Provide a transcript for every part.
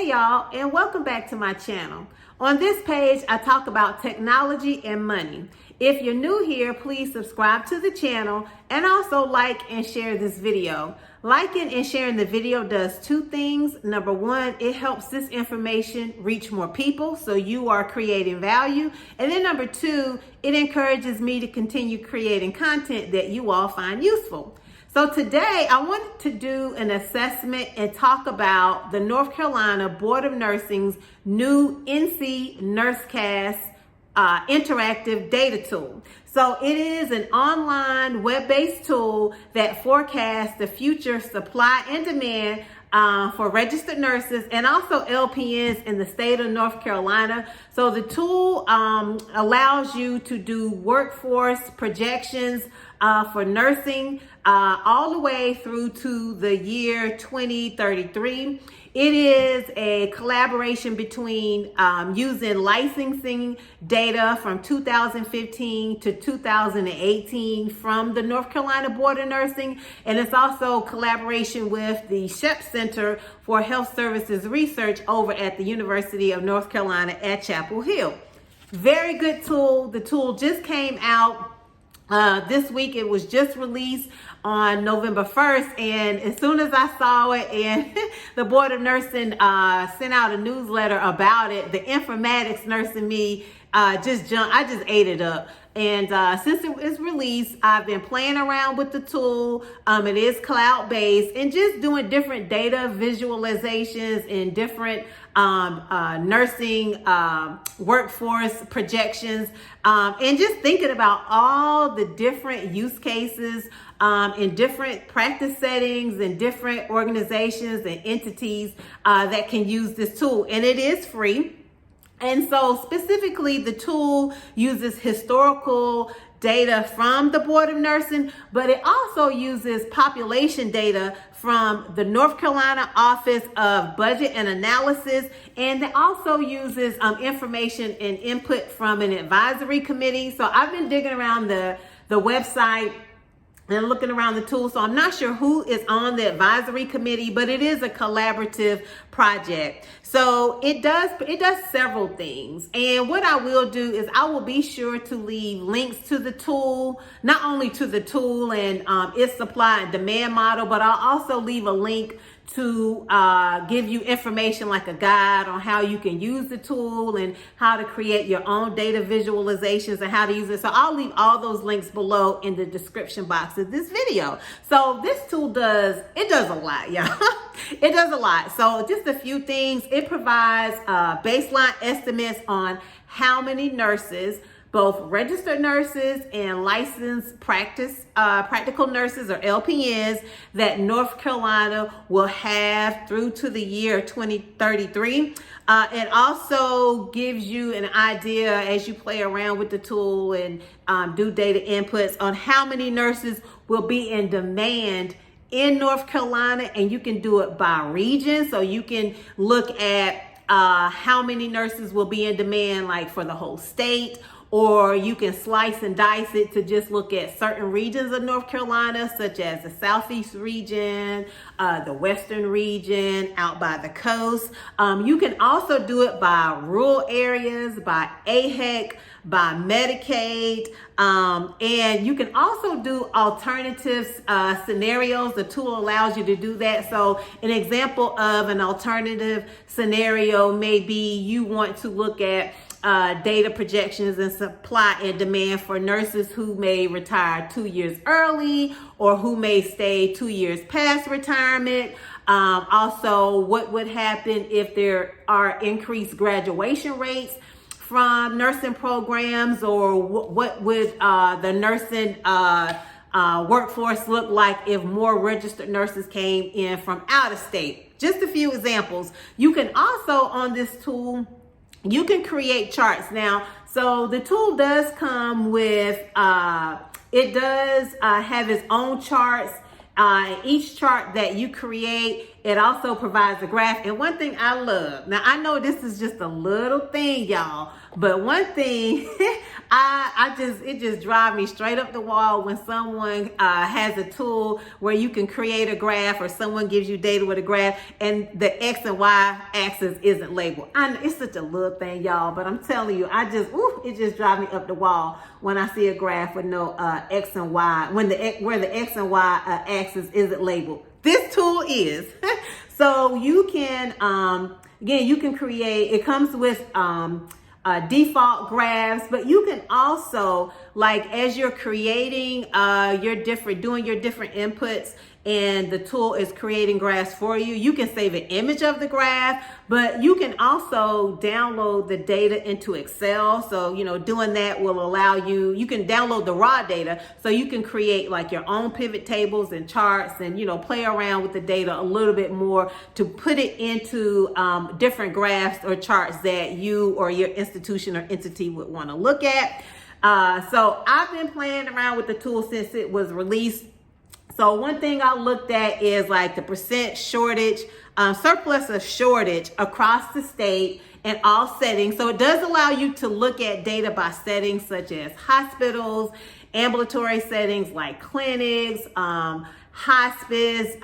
Hey y'all, and welcome back to my channel. On this page, I talk about technology and money. If you're new here, please subscribe to the channel and also like and share this video. Liking and sharing the video does two things. Number one, it helps this information reach more people, so you are creating value. And then number two, it encourages me to continue creating content that you all find useful. So today I wanted to do an assessment and talk about the North Carolina Board of Nursing's new NC Nursecast interactive data tool. So it is an online web-based tool that forecasts the future supply and demand for registered nurses and also LPNs in the state of North Carolina. So the tool allows you to do workforce projections for nursing all the way through to the year 2033. It is a collaboration between using licensing data from 2015 to 2018 from the North Carolina Board of Nursing, and it's also collaboration with the Shep Center for Health Services Research over at the University of North Carolina at Chapel Hill. Very good tool. The tool just came out this week. It was just released on November 1st, and as soon as I saw it and the Board of Nursing sent out a newsletter about it, the informatics nurse in me just jumped. I just ate it up. And since it is released, I've been playing around with the tool. It is cloud-based and just doing different data visualizations and different nursing workforce projections, and just thinking about all the different use cases in different practice settings and different organizations and entities that can use this tool. And it is free. And so specifically, the tool uses historical data from the Board of Nursing, but it also uses population data from the North Carolina Office of Budget and Analysis, and it also uses information and input from an advisory committee. So I've been digging around the website and looking around the tool, so I'm not sure who is on the advisory committee, but it is a collaborative project. So it does several things. And what I will do is I will be sure to leave links to the tool, not only to the tool and its supply and demand model, but I'll also leave a link to give you information like a guide on how you can use the tool and how to create your own data visualizations and how to use it. So I'll leave all those links below in the description box of this video. So this tool does a lot, y'all. It does a lot. So just a few things. It provides baseline estimates on how many nurses, both registered nurses and licensed practical nurses or LPNs, that North Carolina will have through to the year 2033. It also gives you an idea as you play around with the tool and do data inputs on how many nurses will be in demand in North Carolina, and you can do it by region. So you can look at how many nurses will be in demand, like for the whole state, or you can slice and dice it to just look at certain regions of North Carolina, such as the Southeast region, the Western region, out by the coast. You can also do it by rural areas, by AHEC, by Medicaid, and you can also do alternative scenarios. The tool allows you to do that. So an example of an alternative scenario may be you want to look at data projections and supply and demand for nurses who may retire 2 years early or who may stay 2 years past retirement. Also, what would happen if there are increased graduation rates from nursing programs, or what would the nursing workforce look like if more registered nurses came in from out of state? Just a few examples. You can also, on this tool, you can create charts. Now, so the tool does come with, it does have its own charts. Each chart that you create, it also provides a graph. And one thing I love, now I know this is just a little thing, y'all, but one thing it just drives me straight up the wall when someone has a tool where you can create a graph, or someone gives you data with a graph and the X and Y axis isn't labeled. I know it's such a little thing, y'all, but I'm telling you, it just drives me up the wall when I see a graph with no X and Y, where the X and Y axis isn't labeled. This tool is. So you can, again, you can create, it comes with default graphs, but you can also, like, as you're creating doing your different inputs, and the tool is creating graphs for you, you can save an image of the graph, but you can also download the data into Excel. So, doing that will allow you can download the raw data, so you can create like your own pivot tables and charts, and, play around with the data a little bit more to put it into different graphs or charts that you or your institution or entity would want to look at. So I've been playing around with the tool since it was released. So one thing I looked at is like the percent shortage, surplus of shortage across the state and all settings. So it does allow you to look at data by settings such as hospitals, ambulatory settings like clinics, hospice,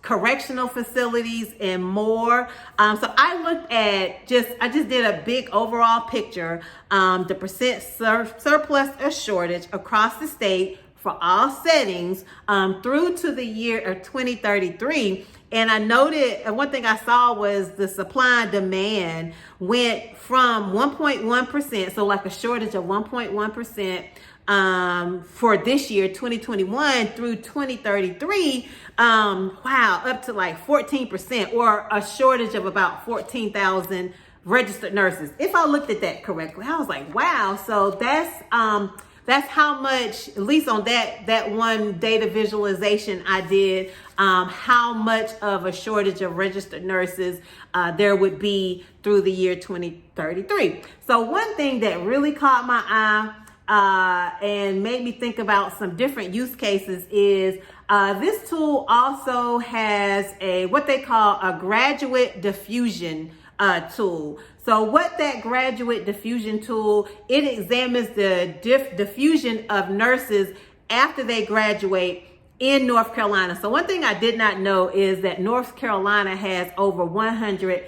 correctional facilities, and more. So I looked at I just did a big overall picture, the percent surplus or shortage across the state for all settings through to the year of 2033. And I noted, one thing I saw was the supply and demand went from 1.1%, so like a shortage of 1.1% for this year, 2021 through 2033, up to like 14%, or a shortage of about 14,000 registered nurses. If I looked at that correctly, I was like, wow. So that's how much, at least on that one data visualization I did, how much of a shortage of registered nurses there would be through the year 2033. So one thing that really caught my eye and made me think about some different use cases is this tool also has what they call a graduate diffusion tool. So what that graduate diffusion tool, it examines the diffusion of nurses after they graduate in North Carolina. So one thing I did not know is that North Carolina has over 100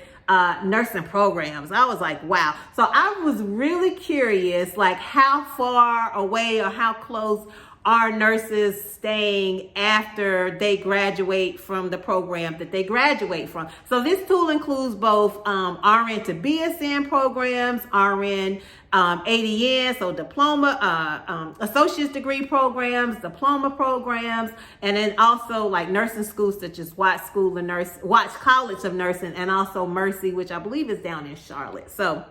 nursing programs. I was like, wow. So I was really curious, like how far away or how close are nurses staying after they graduate from the program that they graduate from. So this tool includes both RN to BSN programs, RN ADN, so diploma, associate's degree programs, diploma programs, and then also like nursing schools such as Watts College of Nursing, and also Mercy, which I believe is down in Charlotte. So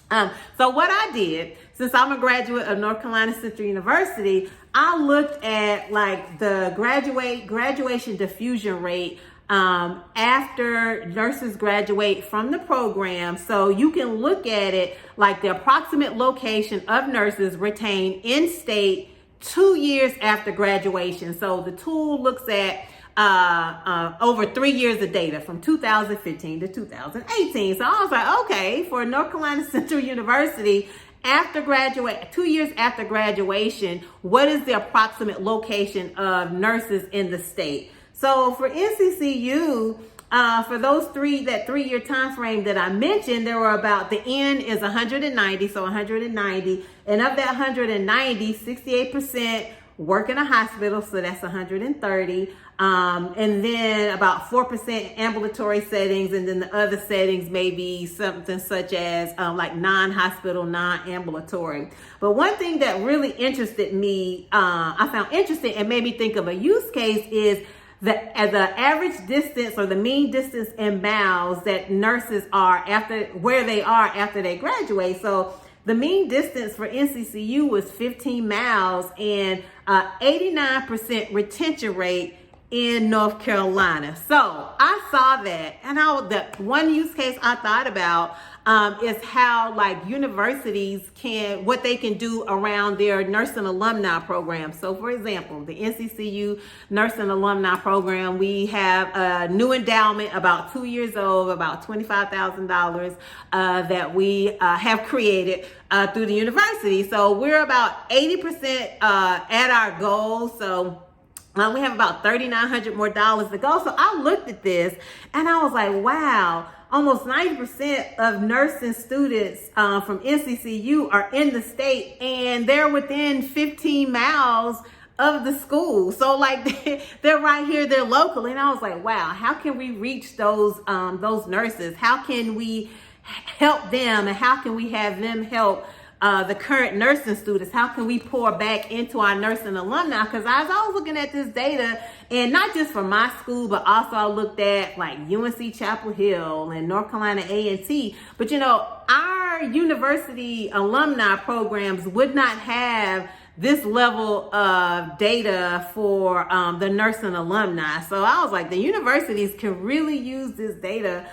what I did, since I'm a graduate of North Carolina Central University, I looked at like the graduation diffusion rate after nurses graduate from the program. So you can look at it like the approximate location of nurses retained in state 2 years after graduation. So the tool looks at over 3 years of data from 2015 to 2018. So I was like, okay, for North Carolina Central University, 2 years after graduation, what is the approximate location of nurses in the state? So for NCCU, for that 3-year time frame that I mentioned, there were about, the N is 190, so 190, and of that 190, 68% work in a hospital, so that's 130, and then about 4% ambulatory settings, and then the other settings may be something such as like non-hospital, non-ambulatory. But one thing that really interested me, I found interesting and made me think of a use case, is the average distance or the mean distance in miles that nurses are where they are after they graduate. So the mean distance for NCCU was 15 miles and 89% retention rate in North Carolina. So I saw that, and the one use case I thought about is how like universities what they can do around their nursing alumni program. So for example, the NCCU nursing alumni program, we have a new endowment about 2 years old, about $25,000 that we have created through the university. So we're about 80% at our goal. So we have about $3,900 more to go. So I looked at this and I was like, wow, almost 90% of nursing students from NCCU are in the state, and they're within 15 miles of the school. So like they're right here, they're local. And I was like, wow, how can we reach those nurses? How can we help them, and how can we have them help the current nursing students? How can we pour back into our nursing alumni? Because I was looking at this data, and not just for my school, but also I looked at like UNC Chapel Hill and North Carolina A&T. But you know, our university alumni programs would not have this level of data for the nursing alumni. So I was like, the universities can really use this data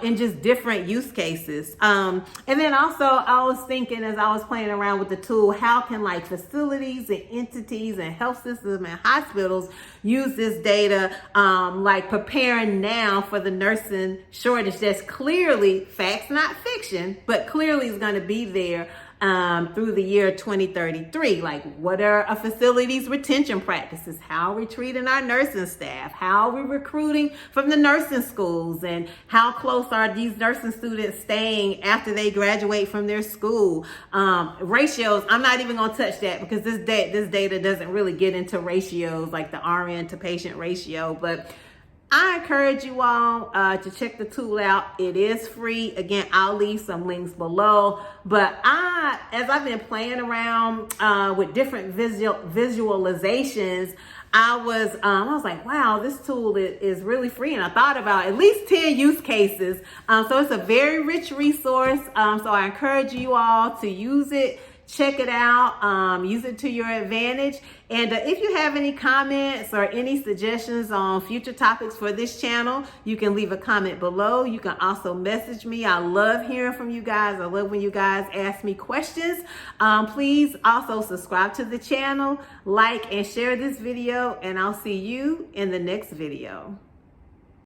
in just different use cases. And then also I was thinking, as I was playing around with the tool, how can like facilities and entities and health systems and hospitals use this data, like preparing now for the nursing shortage that's clearly facts, not fiction, but clearly is going to be there through the year 2033. Like, what are a facility's retention practices? How are we treating our nursing staff? How are we recruiting from the nursing schools? And how close are these nursing students staying after they graduate from their school? Ratios, I'm not even gonna touch that because this data doesn't really get into ratios like the RN to patient ratio, but I encourage you all to check the tool out. It is free. Again, I'll leave some links below. But as I've been playing around with different visualizations, I was like, wow, this tool is really free. And I thought about at least 10 use cases. So it's a very rich resource. So I encourage you all to use it. Check it out, use it to your advantage. And if you have any comments or any suggestions on future topics for this channel, you can leave a comment below. You can also message me. I love hearing from you guys. I love when you guys ask me questions. Please also subscribe to the channel, like and share this video, and I'll see you in the next video.